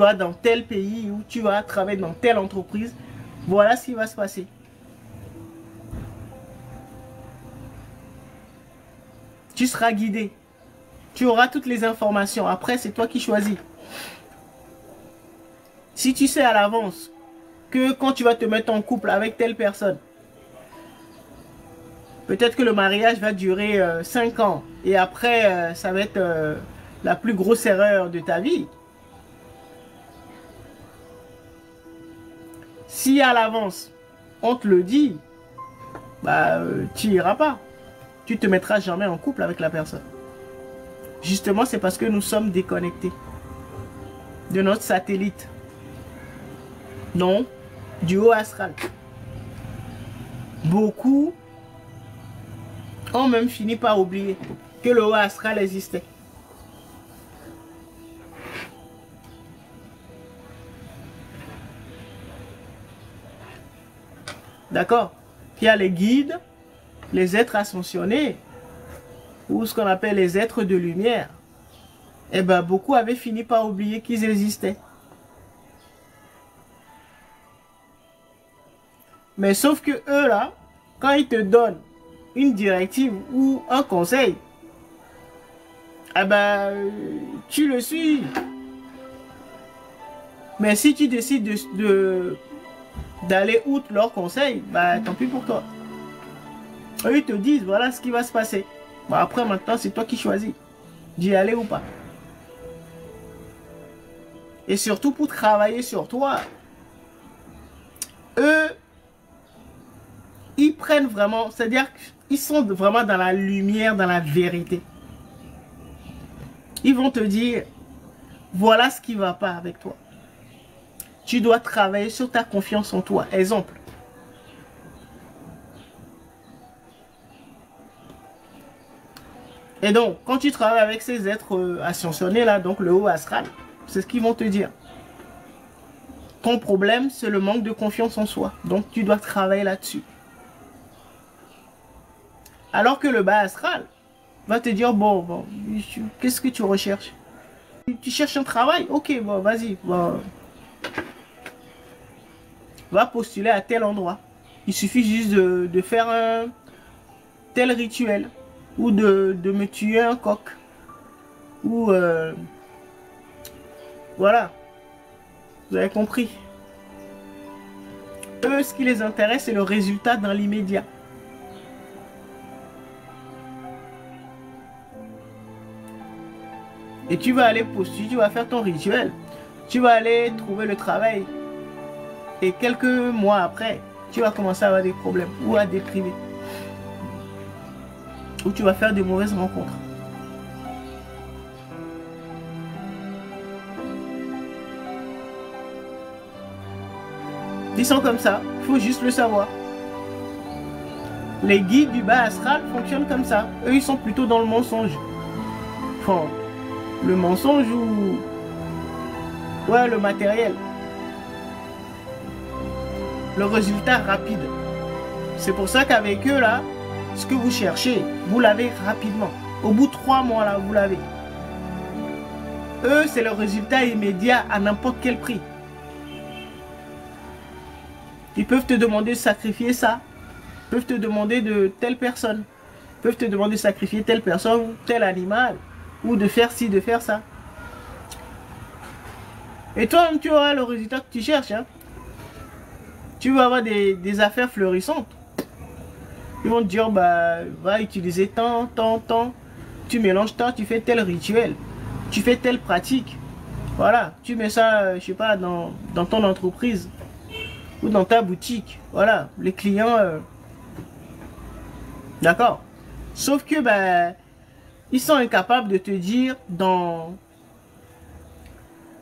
vas dans tel pays ou tu vas travailler dans telle entreprise, voilà ce qui va se passer. Tu seras guidé. Tu auras toutes les informations. Après, c'est toi qui choisis. Si tu sais à l'avance que quand tu vas te mettre en couple avec telle personne, peut-être que le mariage va durer 5 ans et après, ça va être la plus grosse erreur de ta vie. Si à l'avance, on te le dit, bah, tu n'iras pas. Tu te mettras jamais en couple avec la personne. Justement, c'est parce que nous sommes déconnectés de notre satellite. Non, du haut astral. Beaucoup ont même fini par oublier que le haut astral existait. D'accord? Il y a les guides, les êtres ascensionnés, ou ce qu'on appelle les êtres de lumière. Eh bien, beaucoup avaient fini par oublier qu'ils existaient. Mais sauf que eux, là, quand ils te donnent une directive ou un conseil, eh ben, tu le suis. Mais si tu décides d'aller outre leurs conseils, bah, tant pis pour toi. Eux, ils te disent, voilà ce qui va se passer. Bon, après, maintenant, c'est toi qui choisis d'y aller ou pas. Et surtout pour travailler sur toi, eux, ils prennent vraiment, c'est-à-dire qu'ils sont vraiment dans la lumière, dans la vérité. Ils vont te dire, voilà ce qui ne va pas avec toi. Tu dois travailler sur ta confiance en toi. Exemple. Et donc, quand tu travailles avec ces êtres ascensionnés là, donc le haut astral, c'est ce qu'ils vont te dire. Ton problème, c'est le manque de confiance en soi. Donc, tu dois travailler là-dessus. Alors que le bas astral va te dire, bon, qu'est-ce que tu recherches? Tu cherches un travail? Ok, bon, vas-y. Bon. Va postuler à tel endroit. Il suffit juste de faire un tel rituel. Ou de me tuer un coq. Ou... voilà. Vous avez compris. Eux, ce qui les intéresse, c'est le résultat dans l'immédiat. Et tu vas aller postuler, tu vas faire ton rituel. Tu vas aller trouver le travail. Et quelques mois après, tu vas commencer à avoir des problèmes ou à déprimer. Ou tu vas faire de mauvaises rencontres. Ils sont comme ça, il faut juste le savoir. Les guides du bas astral fonctionnent comme ça. Eux, ils sont plutôt dans le mensonge. Enfin, le mensonge ou... ouais, le matériel. Le résultat rapide. C'est pour ça qu'avec eux, là, ce que vous cherchez, vous l'avez rapidement. Au bout de 3 mois, là, vous l'avez. Eux, c'est le résultat immédiat à n'importe quel prix. Ils peuvent te demander de sacrifier ça. Ils peuvent te demander de telle personne. Ils peuvent te demander de sacrifier telle personne ou tel animal. Ou de faire ci, de faire ça. Et toi, tu auras le résultat que tu cherches. Hein. Tu vas avoir des affaires fleurissantes. Ils vont te dire, bah, va utiliser tant. Tu mélanges tant, tu fais tel rituel. Tu fais telle pratique. Voilà, tu mets ça, je sais pas, dans ton entreprise. Ou dans ta boutique. Voilà, les clients... D'accord. Sauf que, bah, ils sont incapables de te dire,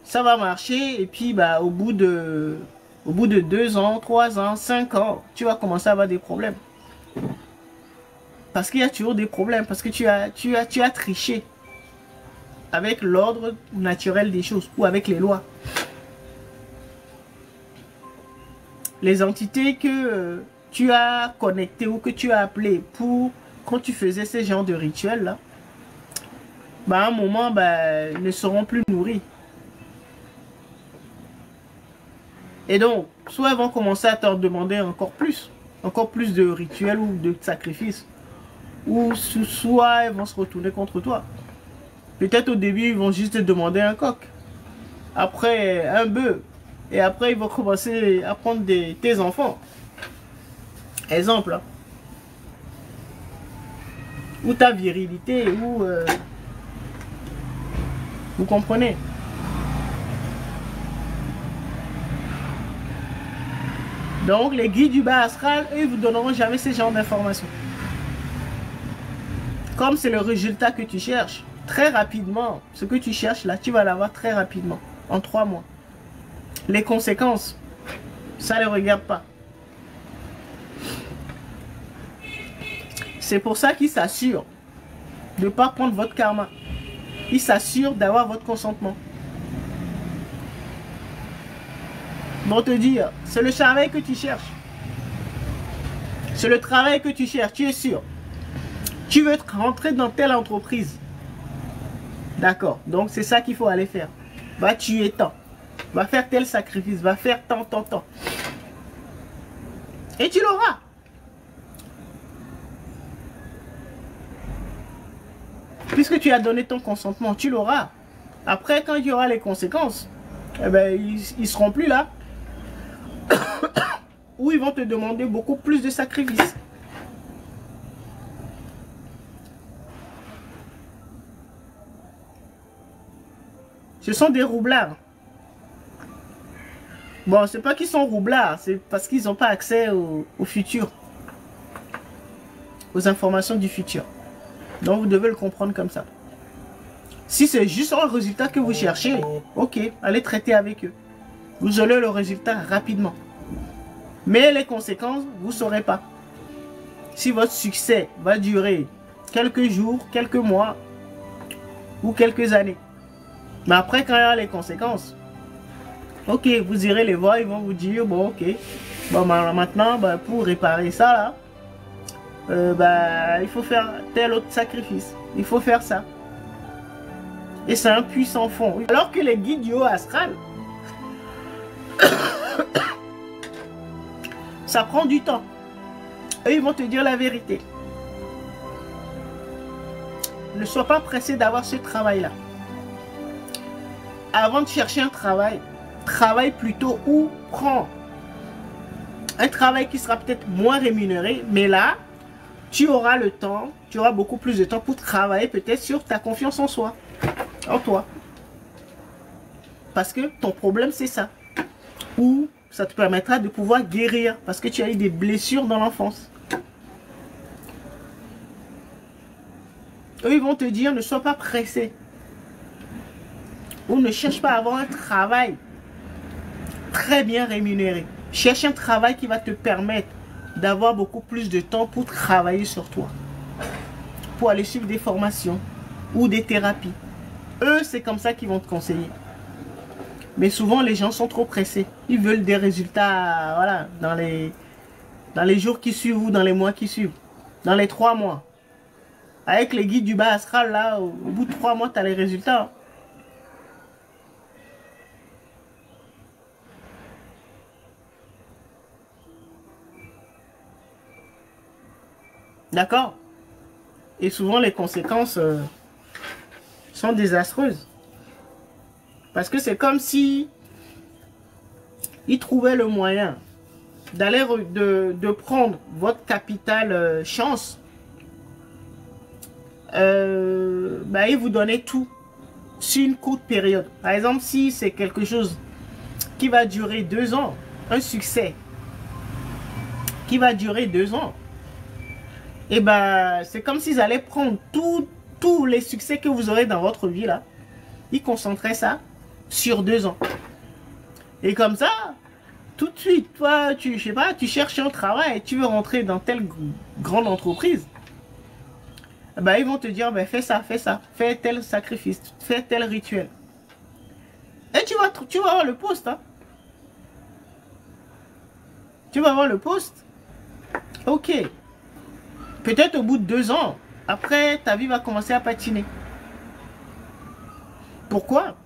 ça va marcher, et puis, bah, au bout de 2 ans, 3 ans, 5 ans, tu vas commencer à avoir des problèmes. Parce qu'il y a toujours des problèmes, parce que tu as triché avec l'ordre naturel des choses, ou avec les lois. Les entités que tu as connectées ou que tu as appelées pour quand tu faisais ce genre de rituel là, bah à un moment bah, ne seront plus nourris. Et donc, soit elles vont commencer à te demander encore plus de rituels ou de sacrifices. Ou soit elles vont se retourner contre toi. Peut-être au début, ils vont juste te demander un coq. Après, un bœuf. Et après, ils vont commencer à prendre tes enfants. Exemple. Hein. Ou ta virilité, ou... vous comprenez? Donc, les guides du bas astral, eux, ils vous donneront jamais ce genre d'informations. Comme c'est le résultat que tu cherches, très rapidement, ce que tu cherches là, tu vas l'avoir très rapidement, en 3 mois. Les conséquences, ça ne les regarde pas. C'est pour ça qu'ils s'assurent de ne pas prendre votre karma. Ils s'assurent d'avoir votre consentement. Ils vont te dire, c'est le travail que tu cherches. C'est le travail que tu cherches, tu es sûr. Tu veux rentrer dans telle entreprise. D'accord, donc c'est ça qu'il faut aller faire. Va tuer tant. Va faire tel sacrifice, va faire tant. Et tu l'auras. Puisque tu as donné ton consentement, tu l'auras. Après, quand il y aura les conséquences, eh ben, ils seront plus là. Ou ils vont te demander beaucoup plus de sacrifices. Ce sont des roublards. Bon, c'est pas qu'ils sont roublards, c'est parce qu'ils n'ont pas accès au futur. Aux informations du futur. Donc vous devez le comprendre comme ça. Si c'est juste un résultat que vous cherchez, ok, allez traiter avec eux. Vous aurez le résultat rapidement. Mais les conséquences, vous ne saurez pas. Si votre succès va durer quelques jours, quelques mois ou quelques années. Mais après, quand il y a les conséquences, ok, vous irez les voir, ils vont vous dire, bon, ok, bon, maintenant, bah, pour réparer ça, là, il faut faire tel autre sacrifice. Il faut faire ça. Et c'est un puissant fond. Alors que les guides du haut astral, ça prend du temps. Eux, ils vont te dire la vérité. Ne sois pas pressé d'avoir ce travail-là. Avant de chercher un travail, travaille plutôt ou prends un travail qui sera peut-être moins rémunéré, mais là, tu auras le temps, tu auras beaucoup plus de temps pour travailler peut-être sur ta confiance en soi, en toi. Parce que ton problème, c'est ça. Ou ça te permettra de pouvoir guérir parce que tu as eu des blessures dans l'enfance. Eux, ils vont te dire, ne sois pas pressé. Ou ne cherche pas à avoir un travail très bien rémunéré. Cherche un travail qui va te permettre d'avoir beaucoup plus de temps pour travailler sur toi. Pour aller suivre des formations ou des thérapies. Eux, c'est comme ça qu'ils vont te conseiller. Mais souvent, les gens sont trop pressés. Ils veulent des résultats, voilà, dans les jours qui suivent ou dans les mois qui suivent. Dans les 3 mois. Avec les guides du bas astral, là, au bout de 3 mois, tu as les résultats. D'accord? Et souvent, les conséquences sont désastreuses. Parce que c'est comme si ils trouvaient le moyen d'aller de prendre votre capital chance. Ils vous donnaient tout sur une courte période. Par exemple, si c'est quelque chose qui va durer 2 ans, un succès qui va durer 2 ans, et c'est comme s'ils allaient prendre tous les succès que vous aurez dans votre vie là, ils concentraient ça sur 2 ans. Et comme ça, tout de suite, toi, je sais pas, tu cherches un travail, tu veux rentrer dans telle grande entreprise, ils vont te dire, fais ça, fais tel sacrifice, fais tel rituel. Et tu vas avoir le poste. Hein. Tu vas avoir le poste. Ok. Peut-être au bout de 2 ans, après, ta vie va commencer à patiner. Pourquoi?